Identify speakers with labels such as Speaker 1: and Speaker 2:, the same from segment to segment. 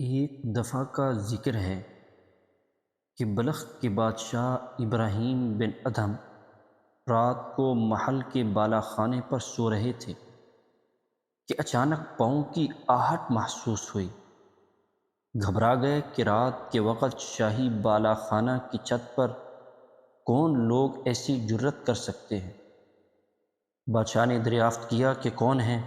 Speaker 1: ایک دفعہ کا ذکر ہے کہ بلخ کے بادشاہ ابراہیم بن ادھم رات کو محل کے بالا خانے پر سو رہے تھے کہ اچانک پاؤں کی آہٹ محسوس ہوئی۔ گھبرا گئے کہ رات کے وقت شاہی بالا خانہ کی چھت پر کون لوگ ایسی جرت کر سکتے ہیں۔ بادشاہ نے دریافت کیا کہ کون ہیں؟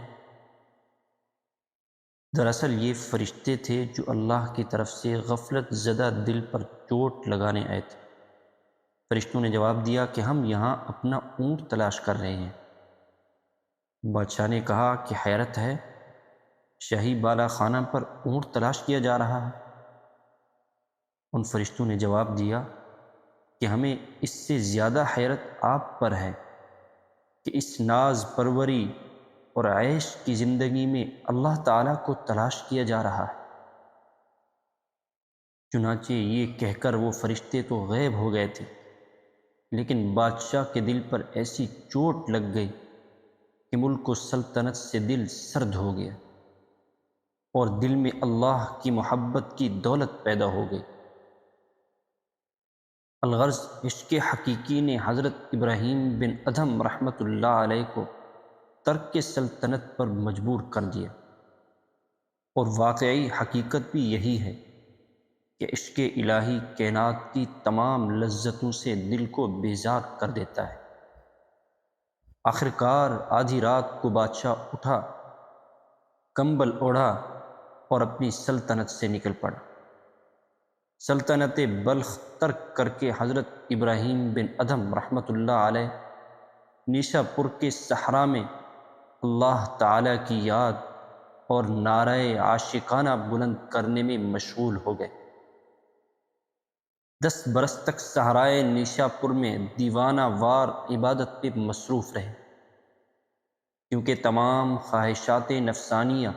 Speaker 1: دراصل یہ فرشتے تھے جو اللہ کی طرف سے غفلت زدہ دل پر چوٹ لگانے آئے تھے۔ فرشتوں نے جواب دیا کہ ہم یہاں اپنا اونٹ تلاش کر رہے ہیں۔ بادشاہ نے کہا کہ حیرت ہے، شاہی بالا خانہ پر اونٹ تلاش کیا جا رہا ہے۔ ان فرشتوں نے جواب دیا کہ ہمیں اس سے زیادہ حیرت آپ پر ہے کہ اس ناز پروری اور عیش کی زندگی میں اللہ تعالیٰ کو تلاش کیا جا رہا ہے۔ چنانچہ یہ کہہ کر وہ فرشتے تو غائب ہو گئے تھے، لیکن بادشاہ کے دل پر ایسی چوٹ لگ گئی کہ ملک و سلطنت سے دل سرد ہو گیا اور دل میں اللہ کی محبت کی دولت پیدا ہو گئی۔ الغرض عشق حقیقی نے حضرت ابراہیم بن ادھم رحمۃ اللہ علیہ کو ترک سلطنت پر مجبور کر دیا، اور واقعی حقیقت بھی یہی ہے کہ عشق الہی کائنات کی تمام لذتوں سے دل کو بیزار کر دیتا ہے۔ آخرکار آدھی رات کو بادشاہ اٹھا، کمبل اوڑھا اور اپنی سلطنت سے نکل پڑا۔ سلطنت بلخ ترک کر کے حضرت ابراہیم بن ادھم رحمۃ اللہ علیہ نیشا پور کے صحرا میں اللہ تعالیٰ کی یاد اور نعرہ عاشقانہ بلند کرنے میں مشغول ہو گئے۔ 10 برس تک صحرائے نیشا پور میں دیوانہ وار عبادت پہ مصروف رہے، کیونکہ تمام خواہشات نفسانیہ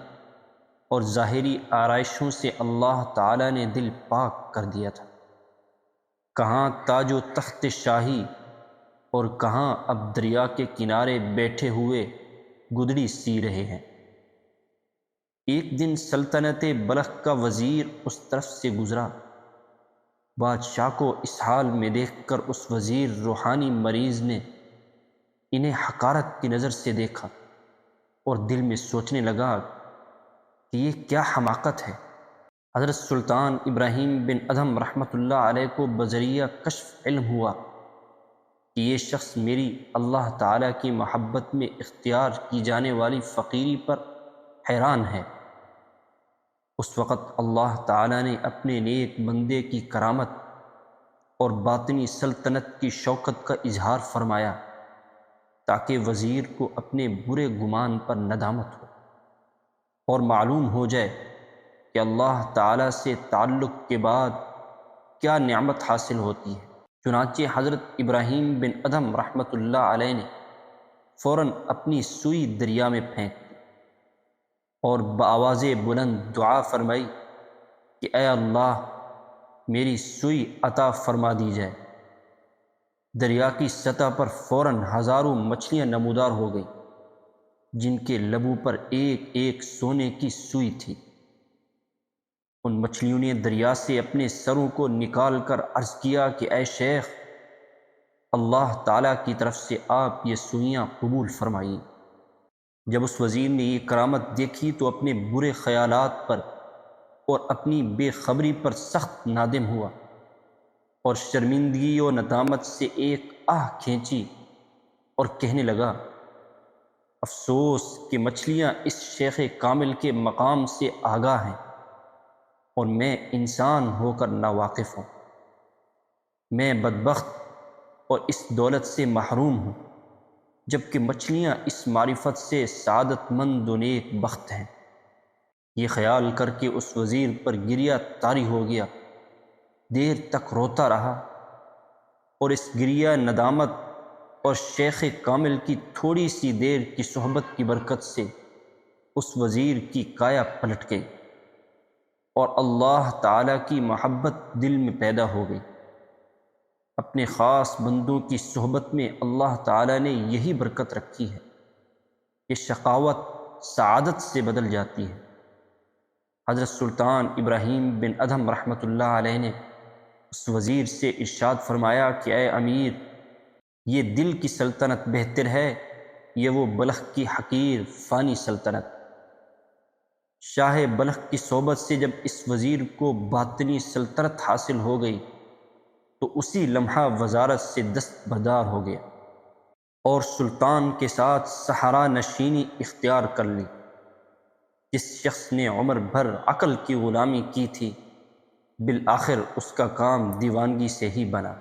Speaker 1: اور ظاہری آرائشوں سے اللہ تعالیٰ نے دل پاک کر دیا تھا۔ کہاں تاج و تخت شاہی اور کہاں اب دریا کے کنارے بیٹھے ہوئے گدڑی سی رہے ہیں۔ ایک دن سلطنت بلخ کا وزیر اس طرف سے گزرا۔ بادشاہ کو اس حال میں دیکھ کر اس وزیر روحانی مریض نے انہیں حقارت کی نظر سے دیکھا اور دل میں سوچنے لگا کہ یہ کیا حماقت ہے۔ حضرت سلطان ابراہیم بن ادھم رحمۃ اللہ علیہ کو بذریعہ کشف علم ہوا کہ یہ شخص میری اللہ تعالیٰ کی محبت میں اختیار کی جانے والی فقیری پر حیران ہے۔ اس وقت اللہ تعالیٰ نے اپنے نیک بندے کی کرامت اور باطنی سلطنت کی شوکت کا اظہار فرمایا تاکہ وزیر کو اپنے برے گمان پر ندامت ہو اور معلوم ہو جائے کہ اللہ تعالیٰ سے تعلق کے بعد کیا نعمت حاصل ہوتی ہے۔ چنانچہ حضرت ابراہیم بن ادھم رحمۃ اللہ علیہ نے فوراً اپنی سوئی دریا میں پھینک دی اور بآواز بلند دعا فرمائی کہ اے اللہ، میری سوئی عطا فرما دی جائے۔ دریا کی سطح پر فوراً ہزاروں مچھلیاں نمودار ہو گئیں، جن کے لبوں پر ایک ایک سونے کی سوئی تھی۔ ان مچھلیوں نے دریا سے اپنے سروں کو نکال کر عرض کیا کہ اے شیخ، اللہ تعالیٰ کی طرف سے آپ یہ سوئیاں قبول فرمائیے۔ جب اس وزیر نے یہ کرامت دیکھی تو اپنے برے خیالات پر اور اپنی بے خبری پر سخت نادم ہوا اور شرمندگی و ندامت سے ایک آہ کھینچی اور کہنے لگا، افسوس کہ مچھلیاں اس شیخ کامل کے مقام سے آگاہ ہیں اور میں انسان ہو کر ناواقف ہوں۔ میں بدبخت اور اس دولت سے محروم ہوں، جبکہ مچھلیاں اس معرفت سے سعادت مند و نیک بخت ہیں۔ یہ خیال کر کے اس وزیر پر گریہ طاری ہو گیا، دیر تک روتا رہا، اور اس گریہ ندامت اور شیخ کامل کی تھوڑی سی دیر کی صحبت کی برکت سے اس وزیر کی کایا پلٹ گئی اور اللہ تعالیٰ کی محبت دل میں پیدا ہو گئی۔ اپنے خاص بندوں کی صحبت میں اللہ تعالیٰ نے یہی برکت رکھی ہے کہ شقاوت سعادت سے بدل جاتی ہے۔ حضرت سلطان ابراہیم بن ادھم رحمۃ اللہ علیہ نے اس وزیر سے ارشاد فرمایا کہ اے امیر، یہ دل کی سلطنت بہتر ہے یہ وہ بلخ کی حقیر فانی سلطنت؟ شاہ بلخ کی صحبت سے جب اس وزیر کو باطنی سلطنت حاصل ہو گئی تو اسی لمحہ وزارت سے دستبردار ہو گیا اور سلطان کے ساتھ صحرا نشینی اختیار کر لی۔ جس شخص نے عمر بھر عقل کی غلامی کی تھی، بالآخر اس کا کام دیوانگی سے ہی بنا۔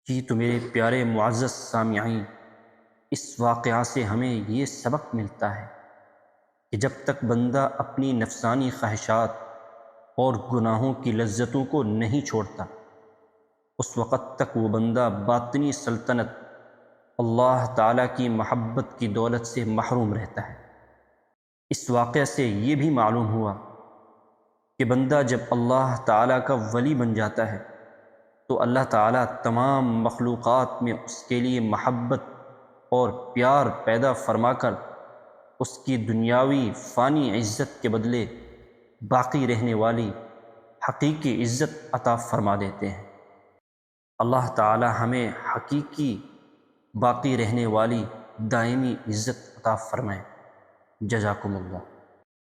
Speaker 1: جی تو میرے پیارے معزز سامعین، اس واقعہ سے ہمیں یہ سبق ملتا ہے کہ جب تک بندہ اپنی نفسانی خواہشات اور گناہوں کی لذتوں کو نہیں چھوڑتا، اس وقت تک وہ بندہ باطنی سلطنت اللہ تعالیٰ کی محبت کی دولت سے محروم رہتا ہے۔ اس واقعہ سے یہ بھی معلوم ہوا کہ بندہ جب اللہ تعالیٰ کا ولی بن جاتا ہے تو اللہ تعالیٰ تمام مخلوقات میں اس کے لیے محبت اور پیار پیدا فرما کر اس کی دنیاوی فانی عزت کے بدلے باقی رہنے والی حقیقی عزت عطا فرما دیتے ہیں۔ اللہ تعالی ہمیں حقیقی باقی رہنے والی دائمی عزت عطا فرمائے۔ جزاکم اللہ۔